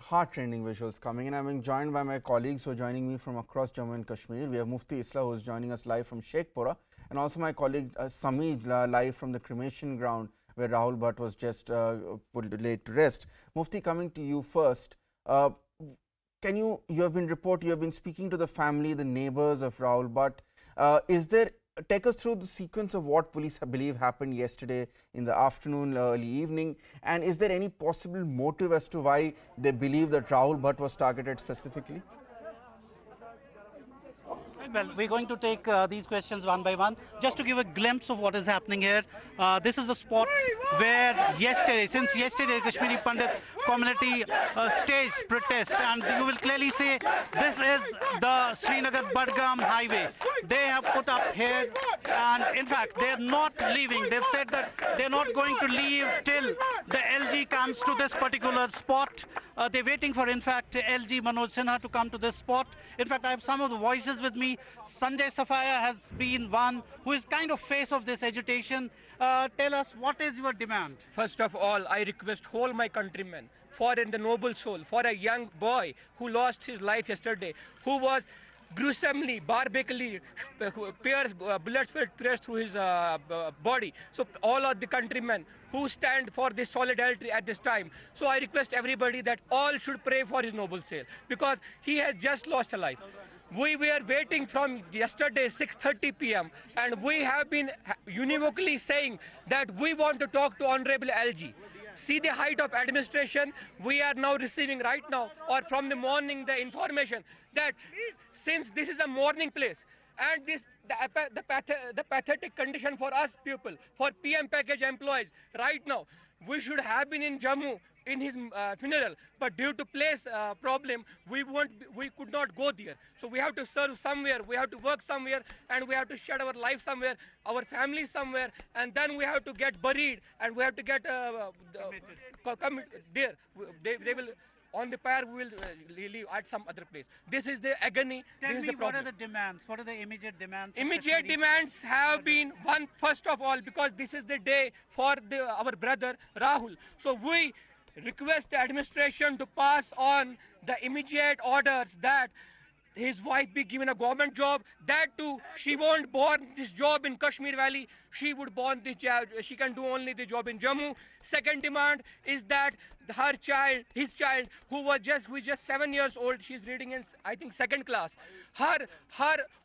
heart-rending visuals coming in. I'm being joined by my colleagues who are joining me from across Jammu and Kashmir. We have Mufti Isla, who is joining us live from Sheikhpora, and also my colleague Sameed live from the cremation ground where Rahul Bhatt was just laid to rest. Mufti, coming to you first. You have been speaking to the family, the neighbors of Rahul Bhatt. Take us through the sequence of what police believe happened yesterday in the afternoon, early evening, and is there any possible motive as to why they believe that Rahul Bhatt was targeted specifically? Well, we're going to take these questions one by one. Just to give a glimpse of what is happening here, this is the spot where since yesterday, Kashmiri Pandit community staged protest, and you will clearly see this is the Srinagar-Budgam highway. They have put up here, and in fact, they're not leaving. They've said that they're not going to leave till the LG comes to this particular spot. They're waiting for, in fact, LG Manoj Sinha to come to this spot. In fact, I have some of the voices with me. Sanjay Safaya has been one who is kind of face of this agitation. Tell us, what is your demand? First of all, I request all my countrymen for the noble soul, for a young boy who lost his life yesterday, who was gruesomely, barbarically, bullets were pierced through his body. So all of the countrymen who stand for this solidarity at this time. So I request everybody that all should pray for his noble soul, because he has just lost a life. We were waiting from yesterday 6:30 p.m. and we have been univocally saying that we want to talk to Honorable LG. See the height of administration. We are now receiving right now, or from the morning, the information that since this is a morning place and the pathetic condition for us people, for PM package employees, right now we should have been in Jammu in his funeral, but due to place problem, we could not go there. So we have to serve somewhere, we have to work somewhere, and we have to shed our life somewhere, our family somewhere, and then we have to get buried, and we have to get come there. They will on the pyre. We will leave at some other place. This is the agony. Tell this me, is the problem. what are the demands? What are the immediate demands? Immediate demands have been one, first of all, because this is the day for our brother Rahul. So we request the administration to pass on the immediate orders that his wife be given a government job. That too, she won't born this job in Kashmir Valley. She would born this job. She can do only the job in Jammu. Second demand is that his child, who was just 7 years old, she's reading in, I think, second class. Her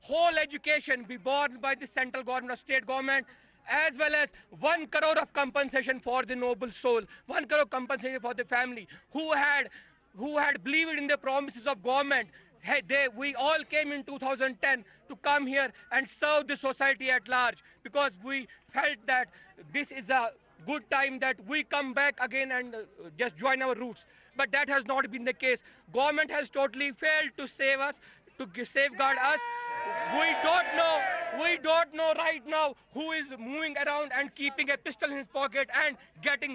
whole education be borne by the central government or state government, as well as 1 crore of compensation for the noble soul, 1 crore compensation for the family who had believed in the promises of government. We all came in 2010 to come here and serve the society at large, because we felt that this is a good time that we come back again and just join our roots. But that has not been the case. Government has totally failed to save us, to safeguard us. We don't know right now who is moving around and keeping a pistol in his pocket and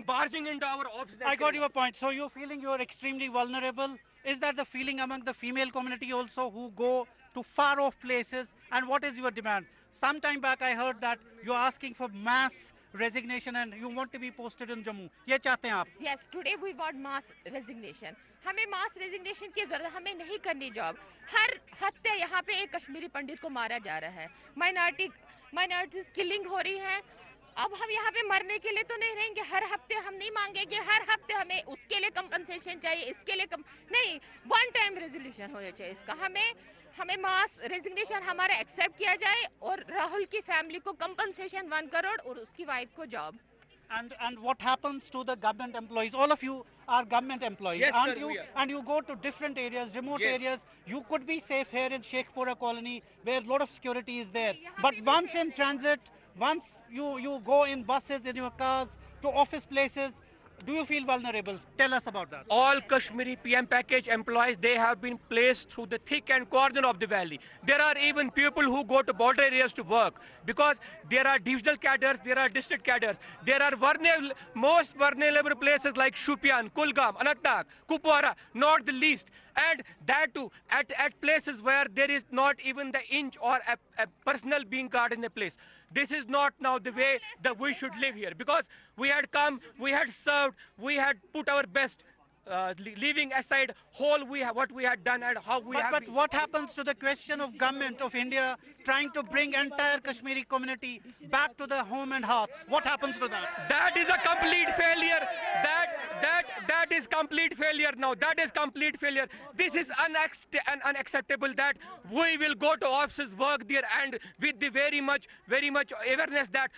barging into our office. I got your point. So you're feeling you're extremely vulnerable. Is that the feeling among the female community also, who go to far off places? And what is your demand? Some time back I heard that you're asking for mass resignation and you want to be posted in Jammu. ये चाहते हैं आप? Yes, today we want mass resignation. हमें mass resignation की जरूरत, हमें नहीं करनी जॉब. हर हफ्ते यहाँ पे एक कश्मीरी पंडित को मारा जा रहा है. माइनॉरिटी किलिंग हो रही है. अब हम यहाँ पे मरने के लिए तो नहीं रहेंगे. हर हफ्ते हम नहीं मांगेंगे. हर हफ्ते हमें उसके लिए कंपनसेशन चाहिए, इसके लिए नहीं, वन टाइम रेजोल्यूशन होना चाहिए इसका. हमें मास रेजिग्नेशन हमारा एक्सेप्ट किया जाए और राहुल की फैमिली को कंपनसेशन 1 करोड़ और उसकी वाइफ को job. And what happens to the government employees? All of you are government employees, yes, aren't sir, you? And you go to different areas, remote yes. areas. You could be safe here in Sheikhpora colony, where a lot of security is there. But once in transit, once you go in buses, in your cars, to office places, do you feel vulnerable? Tell us about that. All Kashmiri PM package employees, they have been placed through the thick and corner of the valley. There are even people who go to border areas to work, because there are divisional cadres, there are district cadres. There are most vulnerable places like Shupian, Kulgam, Anantnag, Kupwara, not the least. And that too, at places where there is not even the inch or a personnel being guard in the place. This is not now the way that we should live here, because we had come, we had served, we had put our best leaving aside what we had done and how we have. But what happens to the question of government of India trying to bring entire Kashmiri community back to their home and hearths? What happens to that? That is a complete failure. That is complete failure now. That is complete failure. This is unacceptable that we will go to offices, work there, and with the very much awareness that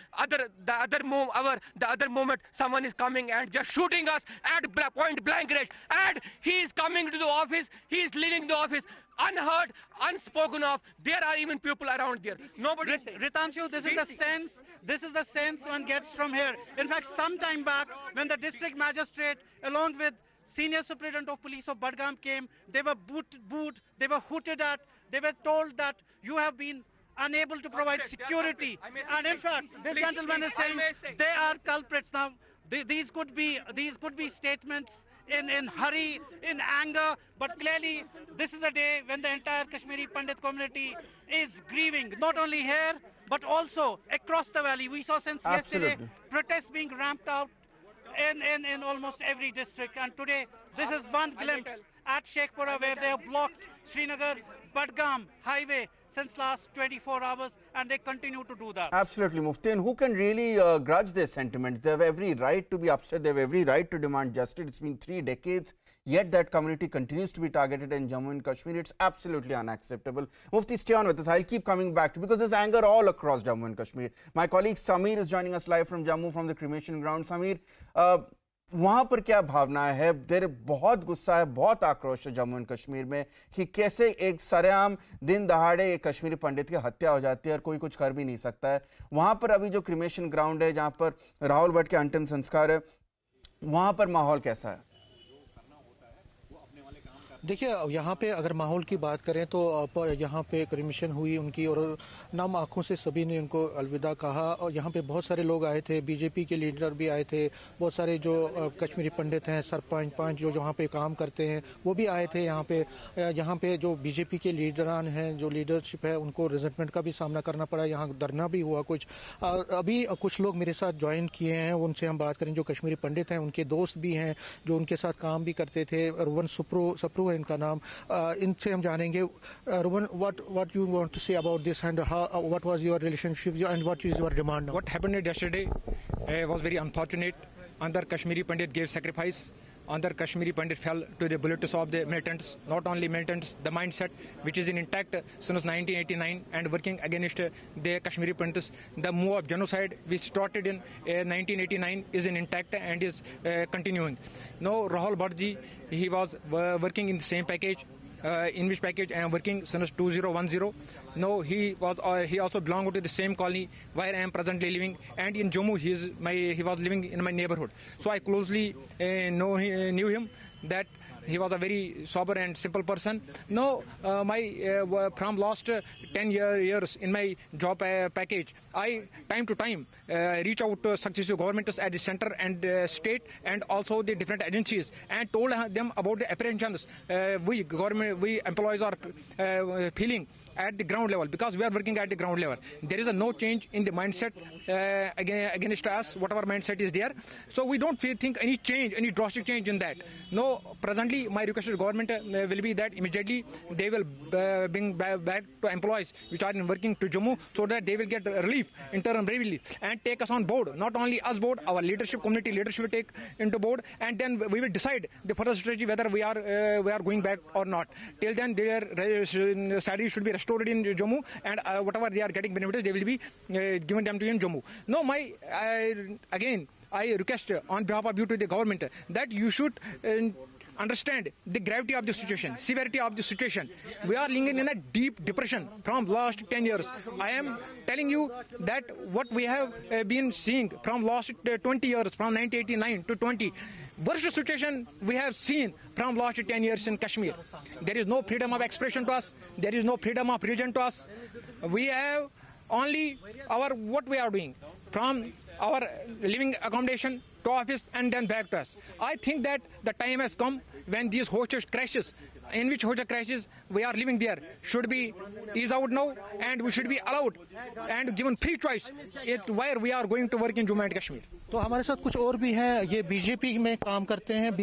the other moment someone is coming and just shooting us at point blank range, and he is coming to the office, he is leaving the office unheard, unspoken of. There are even people around there. Nobody. Ritanshu, this is the sense one gets from here. In fact, some time back, when the district magistrate, along with senior superintendent of police of Budgam came, they were booed, they were hooted at, they were told that you have been unable to provide security. And in fact, this gentleman is saying they are culprits. Now, these could be statements in hurry, in anger, but clearly this is a day when the entire Kashmiri Pandit community is grieving, not only here, but also across the valley. We saw since yesterday protests being ramped out in almost every district, and today this is one glimpse at Sheikhpora, where they have blocked Srinagar-Budgam highway since last 24 hours, and they continue to do that. Absolutely, Mufti. And who can really grudge their sentiments? They have every right to be upset. They have every right to demand justice. It's been 3 decades, yet that community continues to be targeted in Jammu and Kashmir. It's absolutely unacceptable. Mufti, stay on with us. I'll keep coming back to, because there's anger all across Jammu and Kashmir. My colleague Sameer is joining us live from Jammu, from the cremation ground. Sameer, वहाँ पर क्या भावना है? देर बहुत गुस्सा है, बहुत आक्रोश है जम्मू एंड कश्मीर में कि कैसे एक सरेआम दिन दहाड़े एक कश्मीरी पंडित की हत्या हो जाती है और कोई कुछ कर भी नहीं सकता है. वहाँ पर अभी जो क्रिमेशन ग्राउंड है, जहाँ पर राहुल भट्ट के अंतिम संस्कार है, वहाँ पर माहौल कैसा है? देखिए, यहाँ पे अगर माहौल की बात करें तो यहाँ पे क्रिमेशन हुई उनकी, और नम आंखों से सभी ने उनको अलविदा कहा. और यहाँ पे बहुत सारे लोग आए थे, बीजेपी के लीडर भी आए थे, बहुत सारे जो कश्मीरी पंडित हैं, सरपंच जो यहाँ पे काम करते हैं, वो भी आए थे. यहाँ पे जो बीजेपी के लीडरान हैं, जो लीडरशिप है, उनको रिजेंटमेंट का भी सामना करना पड़ा. यहाँ धरना भी हुआ कुछ. अभी कुछ लोग मेरे साथ ज्वाइन किए हैं, उनसे हम बात करें. जो कश्मीरी पंडित हैं, उनके दोस्त भी हैं जो उनके साथ काम भी करते थे. रुवन सप्रू है इनका नाम. इनसे हम जानेंगे. Ruwan, what you want to say about this, and what was your relationship and what is your demand now? What happened yesterday was very unfortunate. Another Kashmiri Pandit gave sacrifice. Another Kashmiri Pandit fell to the bullets of the militants. Not only militants, the mindset which is in intact since 1989 and working against the Kashmiri Pandits. The move of genocide which started in 1989 is in intact and is continuing. Now Rahul Bhatt, he was working in the same package. In which package I am working since 2010. No, he also belonged to the same colony where I am presently living, and in Jammu he was living in my neighborhood. So I closely knew him, that he was a very sober and simple person. No, from last 10 years in my job package, I time to time reach out to successive governments at the center and state, and also the different agencies, and told them about the apprehensions we employees are feeling at the ground level, because we are working at the ground level. There is no change in the mindset against us. Whatever mindset is there, so we don't think any change, any drastic change in that. No, presently my request to the government will be that immediately they will bring back to employees which are working to Jammu, so that they will get relief, interim relief, and take us on board. Not only us board, our leadership, community leadership will take into board, and then we will decide the further strategy whether we are going back or not. Till then, their salary should be restored in Jammu, and whatever they are getting benefits, they will be given them to in Jammu. No, I request on behalf of you to the government that you should understand the gravity of the situation, severity of the situation. We are living in a deep depression from last 10 years. I am telling you that what we have been seeing from last 20 years, from 1989 to 20, worst situation we have seen from last 10 years in Kashmir. There is no freedom of expression to us. There is no freedom of religion to us. We have only what we are doing, from our living accommodation to office and then back to us. I think that the time has come when these hostage crashes, in which hostage crashes we are living there, should be eased out now, and we should be allowed and given free choice where we are going to work in Jammu and Kashmir. तो हमारे साथ कुछ और भी हैं, ये BJP में काम करते हैं.